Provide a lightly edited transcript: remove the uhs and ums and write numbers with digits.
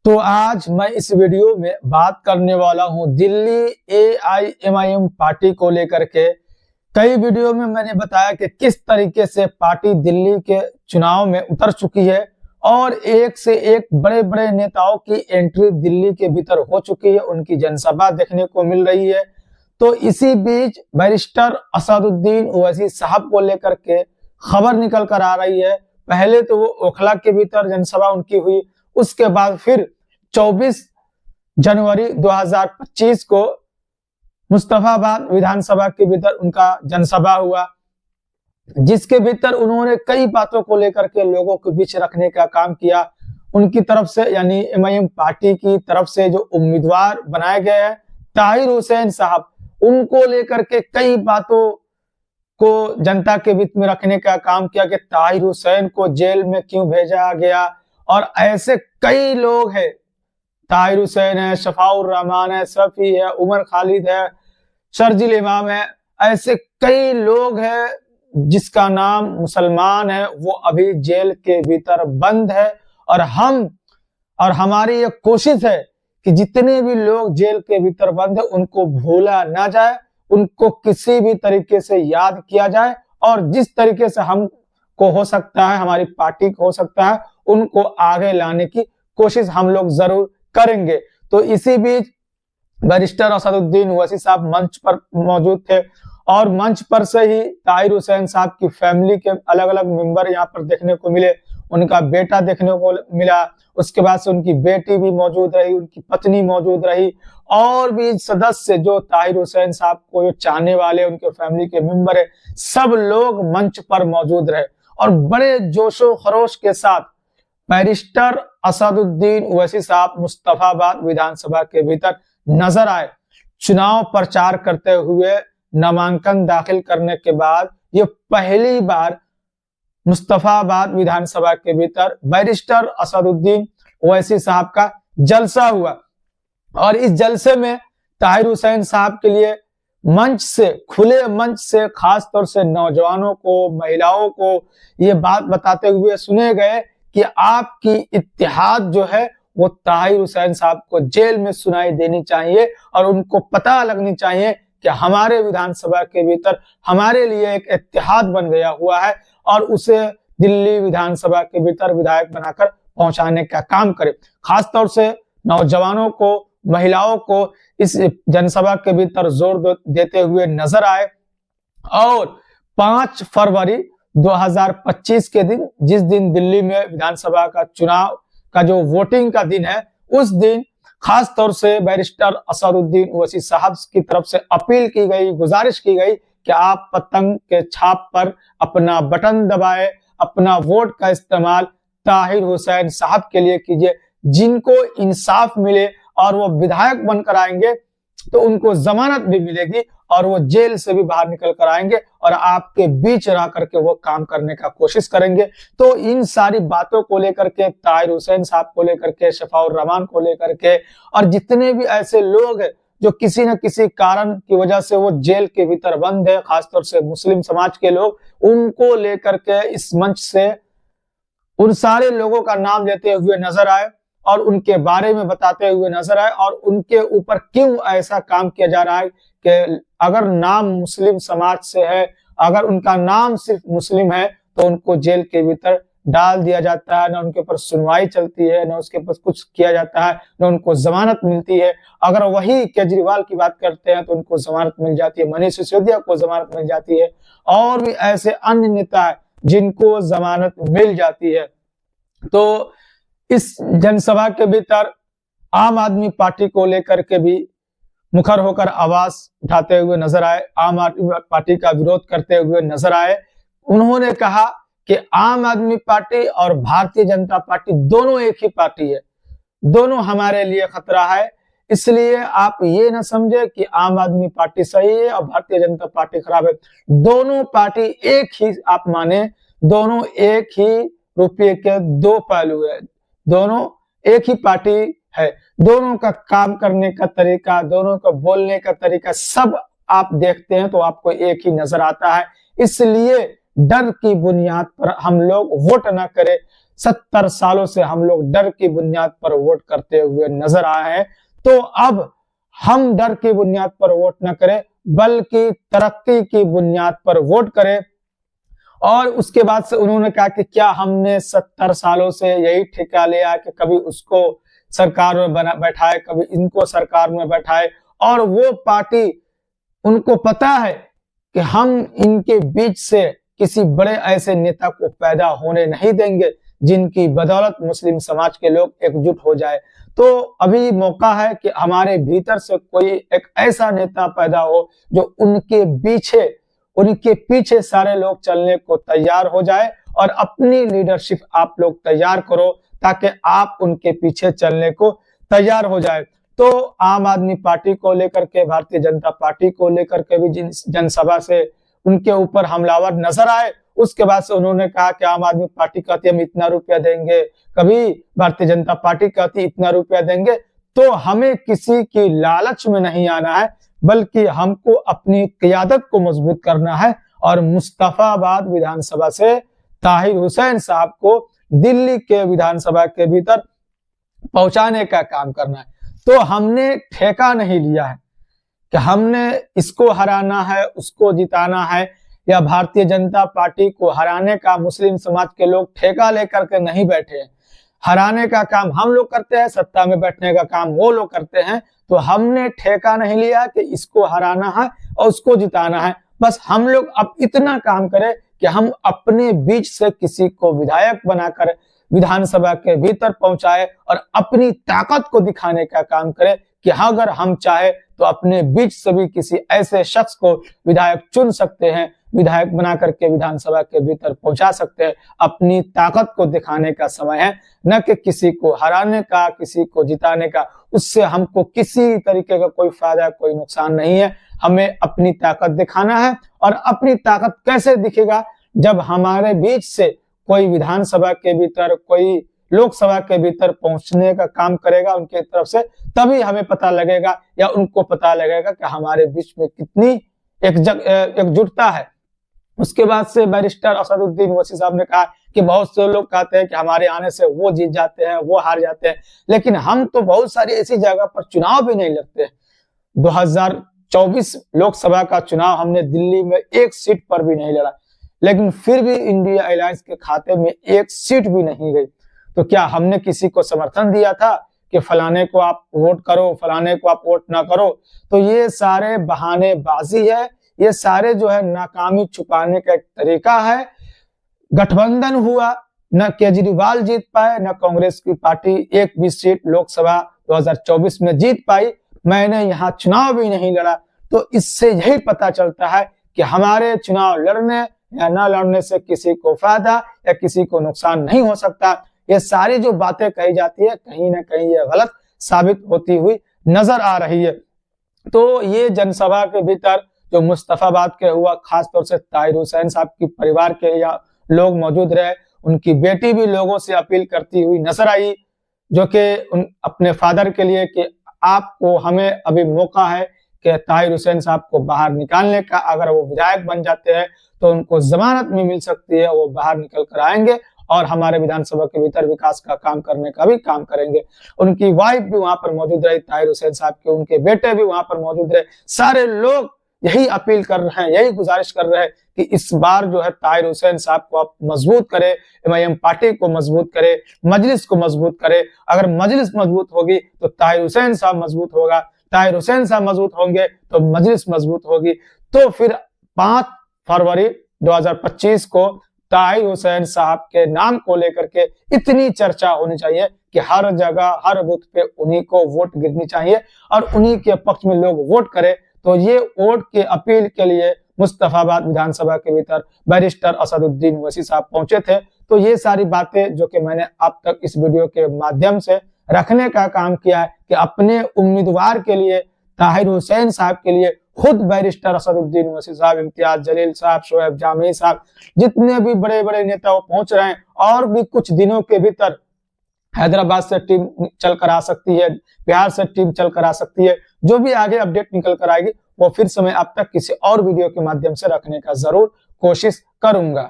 तो आज मैं इस वीडियो में बात करने वाला हूं दिल्ली एआईएमआईएम पार्टी को लेकर के। कई वीडियो में मैंने बताया कि किस तरीके से पार्टी दिल्ली के चुनाव में उतर चुकी है और एक से एक बड़े बड़े नेताओं की एंट्री दिल्ली के भीतर हो चुकी है, उनकी जनसभा देखने को मिल रही है। तो इसी बीच बैरिस्टर असदुद्दीन ओवैसी साहब को लेकर के खबर निकल कर आ रही है। पहले तो वो ओखला के भीतर जनसभा उनकी हुई, उसके बाद फिर 24 जनवरी 2025 को मुस्तफाबाद विधानसभा के भीतर उनका जनसभा हुआ, जिसके भीतर उन्होंने कई बातों को लेकर के लोगों के बीच रखने का काम किया। उनकी तरफ से यानी एमआईएम पार्टी की तरफ से जो उम्मीदवार बनाए गए हैं ताहिर हुसैन साहब, उनको लेकर के कई बातों को जनता के बीच में रखने का काम किया कि ताहिर हुसैन को जेल में क्यों भेजा गया। और ऐसे कई लोग हैं, ताहिर हुसैन है, शफाउर रहमान है, शफी है, उमर खालिद है, शर्जिल इमाम है, ऐसे कई लोग हैं जिसका नाम मुसलमान है, वो अभी जेल के भीतर बंद है। और हमारी ये कोशिश है कि जितने भी लोग जेल के भीतर बंद है उनको भूला ना जाए, उनको किसी भी तरीके से याद किया जाए और जिस तरीके से हम को हो सकता है, हमारी पार्टी को हो सकता है, उनको आगे लाने की कोशिश हम लोग जरूर करेंगे। तो इसी बीच बैरिस्टर असदुद्दीन ओवैसी साहब मंच पर मौजूद थे और मंच पर से ही ताहिर हुसैन साहब की फैमिली के अलग अलग मेंबर यहाँ पर देखने को मिले। उनका बेटा देखने को मिला, उसके बाद से उनकी बेटी भी मौजूद रही, उनकी पत्नी मौजूद रही और भी सदस्य जो ताहिर हुसैन साहब को जो चाहने वाले उनके फैमिली के मेंबर है, सब लोग मंच पर मौजूद रहे और बड़े जोशो खरोश के साथ बैरिस्टर असदुद्दीन ओवैसी साहब मुस्तफाबाद विधानसभा के भीतर नजर आए। चुनाव प्रचार करते हुए नामांकन दाखिल करने के बाद ये पहली बार मुस्तफाबाद विधानसभा के भीतर बैरिस्टर असदुद्दीन ओवैसी साहब का जलसा हुआ और इस जलसे में ताहिर हुसैन साहब के लिए मंच से, खुले मंच से खास तौर से नौजवानों को, महिलाओं को ये बात बताते हुए सुने गए कि आपकी इत्तेहाद जो है वो ताहिर हुसैन साहब को जेल में सुनाई देनी चाहिए और उनको पता लगनी चाहिए कि हमारे विधानसभा के भीतर हमारे लिए एक इत्तेहाद बन गया हुआ है और उसे दिल्ली विधानसभा के भीतर विधायक बनाकर पहुंचाने का काम करे। खास तौर से नौजवानों को, महिलाओं को इस जनसभा के भीतर जोर देते हुए नजर आए। और 5 फरवरी 2025 के दिन, जिस दिन दिल्ली में विधानसभा का चुनाव का जो वोटिंग का दिन है, उस दिन खास तौर से बैरिस्टर असदुद्दीन ओवैसी साहब की तरफ से अपील की गई, गुजारिश की गई कि आप पतंग के छाप पर अपना बटन दबाए, अपना वोट का इस्तेमाल ताहिर हुसैन साहब के लिए कीजिए। जिनको इंसाफ मिले और वो विधायक बनकर आएंगे तो उनको जमानत भी मिलेगी और वो जेल से भी बाहर निकल कर आएंगे और आपके बीच रह करके वो काम करने का कोशिश करेंगे। तो इन सारी बातों को लेकर के, ताहिर हुसैन साहब को लेकर के, शफाउर रहमान को लेकर के और जितने भी ऐसे लोग हैं जो किसी न किसी कारण की वजह से वो जेल के भीतर बंद है, खासतौर से मुस्लिम समाज के लोग, उनको लेकर के इस मंच से उन सारे लोगों का नाम लेते हुए नजर आए और उनके बारे में बताते हुए नजर आए और उनके ऊपर क्यों ऐसा काम किया जा रहा है कि अगर नाम मुस्लिम समाज से है, अगर उनका नाम सिर्फ मुस्लिम है तो उनको जेल के भीतर डाल दिया जाता है, न उनके ऊपर सुनवाई चलती है, न उसके ऊपर कुछ किया जाता है, न उनको जमानत मिलती है। अगर वही केजरीवाल की बात करते हैं तो उनको जमानत मिल जाती है, मनीष सिसोदिया को जमानत मिल जाती है और भी ऐसे अन्य नेता है जिनको जमानत मिल जाती है। तो इस जनसभा के भीतर आम आदमी पार्टी को लेकर के भी मुखर होकर आवाज उठाते हुए नजर आए, आम आदमी पार्टी का विरोध करते हुए नजर आए। उन्होंने कहा कि आम आदमी पार्टी और भारतीय जनता पार्टी दोनों एक ही पार्टी है, दोनों हमारे लिए खतरा है, इसलिए आप ये ना समझे कि आम आदमी पार्टी सही है और भारतीय जनता पार्टी खराब है। दोनों पार्टी एक ही आप माने, दोनों एक ही रुपये के दो पहलू है, दोनों एक ही पार्टी है। दोनों का काम करने का तरीका, दोनों का बोलने का तरीका सब आप देखते हैं तो आपको एक ही नजर आता है। इसलिए डर की बुनियाद पर हम लोग वोट ना करें। 70 सालों से हम लोग डर की बुनियाद पर वोट करते हुए नजर आए हैं। तो अब हम डर की बुनियाद पर वोट न करें, बल्कि तरक्की की बुनियाद पर वोट करें। और उसके बाद से उन्होंने कहा कि क्या हमने 70 सालों से यही ठेका लिया कि कभी उसको सरकार में बैठाए, कभी इनको सरकार में बैठाए, और वो पार्टी, उनको पता है कि हम इनके बीच से किसी बड़े ऐसे नेता को पैदा होने नहीं देंगे जिनकी बदौलत मुस्लिम समाज के लोग एकजुट हो जाए। तो अभी मौका है कि हमारे भीतर से कोई एक ऐसा नेता पैदा हो जो उनके पीछे सारे लोग चलने को तैयार हो जाए, और अपनी लीडरशिप आप लोग तैयार करो ताकि आप उनके पीछे चलने को तैयार हो जाए। तो आम आदमी पार्टी को लेकर के, भारतीय जनता पार्टी को लेकर के भी जनसभा से उनके ऊपर हमलावर नजर आए। उसके बाद से उन्होंने कहा कि आम आदमी पार्टी कहती है हम इतना रुपया देंगे, कभी भारतीय जनता पार्टी कहती है इतना रुपया देंगे। तो हमें किसी की लालच में नहीं आना है, बल्कि हमको अपनी क़ियादत को मजबूत करना है और मुस्तफाबाद विधानसभा से ताहिर हुसैन साहब को दिल्ली के विधानसभा के भीतर पहुंचाने का काम करना है। तो हमने ठेका नहीं लिया है कि हमने इसको हराना है, उसको जिताना है, या भारतीय जनता पार्टी को हराने का मुस्लिम समाज के लोग ठेका लेकर के नहीं बैठे हैं। हराने का काम हम लोग करते हैं, सत्ता में बैठने का काम वो लोग करते हैं। तो हमने ठेका नहीं लिया कि इसको हराना है और उसको जिताना है। बस हम लोग अब इतना काम करें कि हम अपने बीच से किसी को विधायक बनाकर विधानसभा के भीतर पहुंचाए और अपनी ताकत को दिखाने का काम करें कि अगर हम चाहे तो अपने बीच से भी किसी ऐसे शख्स को विधायक चुन सकते हैं, विधायक बना करके विधानसभा के भीतर पहुंचा सकते हैं। अपनी ताकत को दिखाने का समय है, न कि किसी को हराने का, किसी को जिताने का। उससे हमको किसी तरीके का कोई फायदा, कोई नुकसान नहीं है। हमें अपनी ताकत दिखाना है, और अपनी ताकत कैसे दिखेगा? जब हमारे बीच से कोई विधानसभा के भीतर, कोई लोकसभा के भीतर पहुंचने का काम करेगा उनके तरफ से, तभी हमें पता लगेगा या उनको पता लगेगा कि हमारे बीच में कितनी एकजुटता है। उसके बाद से बैरिस्टर असदुद्दीन ओवैसी साहब ने कहा कि बहुत से लोग कहते हैं कि हमारे आने से वो जीत जाते हैं, वो हार जाते हैं, लेकिन हम तो बहुत सारी ऐसी जगह पर चुनाव भी नहीं लड़ते। 2024 लोकसभा का चुनाव हमने दिल्ली में एक सीट पर भी नहीं लड़ा, लेकिन फिर भी इंडिया अलायंस के खाते में एक सीट भी नहीं गई। तो क्या हमने किसी को समर्थन दिया था कि फलाने को आप वोट करो, फलाने को आप वोट ना करो? तो ये सारे बहानेबाजी है, ये सारे जो है नाकामी छुपाने का एक तरीका है। गठबंधन हुआ, न केजरीवाल जीत पाए, न कांग्रेस की पार्टी एक भी सीट लोकसभा 2024 में जीत पाई। मैंने यहाँ चुनाव भी नहीं लड़ा। तो इससे यही पता चलता है कि हमारे चुनाव लड़ने या न लड़ने से किसी को फायदा या किसी को नुकसान नहीं हो सकता। ये सारी जो बातें कही जाती है, कहीं ना कहीं ये गलत साबित होती हुई नजर आ रही है। तो ये जनसभा के भीतर जो मुस्तफाबाद के हुआ, खासतौर से ताहिर हुसैन साहब की परिवार के या लोग मौजूद रहे। उनकी बेटी भी लोगों से अपील करती हुई नजर आई, जो कि अपने फादर के लिए कि आपको, हमें अभी मौका है कि ताहिर हुसैन साहब को बाहर निकालने का। अगर वो विधायक बन जाते हैं तो उनको जमानत भी मिल सकती है, वो बाहर निकल कर आएंगे और हमारे विधानसभा के भीतर विकास का काम करने का भी काम करेंगे। उनकी वाइफ भी वहां पर मौजूद रही, ताहिर हुसैन साहब के, उनके बेटे भी वहां पर मौजूद रहे। सारे लोग यही अपील कर रहे हैं, यही गुजारिश कर रहे हैं कि इस बार जो है ताहिर हुसैन साहब को आप मजबूत करे, एमआईएम पार्टी को मजबूत करे, मजलिस को मजबूत करे। अगर मजलिस मजबूत होगी तो ताहिर हुसैन साहब मजबूत होगा, ताहिर हुसैन साहब मजबूत होंगे तो मजलिस मजबूत होगी। तो फिर 5 फरवरी 2025 को ताहिर हुसैन साहब के नाम को लेकर के इतनी चर्चा होनी चाहिए कि हर जगह, हर बूथ पे उन्हीं को वोट गिरनी चाहिए और उन्हीं के पक्ष में लोग वोट करें। तो ये वोट के अपील के लिए मुस्तफाबाद विधानसभा के भीतर बैरिस्टर असदुद्दीन ओवैसी साहब पहुंचे थे। तो ये सारी बातें जो कि मैंने अब तक इस वीडियो के माध्यम से रखने का काम किया है कि अपने उम्मीदवार के लिए, ताहिर हुसैन साहब के लिए, खुद बैरिस्टर असदुद्दीन ओवैसी साहब, इम्तियाज जलील साहब, शोएब जामी साहब, जितने भी बड़े बड़े नेता वो पहुंच रहे हैं। और भी कुछ दिनों के भीतर हैदराबाद से टीम चल कर आ सकती है, बिहार से टीम चल कर आ सकती है। जो भी आगे अपडेट निकल कर आएगी वो फिर से मैं अब तक किसी और वीडियो के माध्यम से रखने का जरूर कोशिश करूंगा।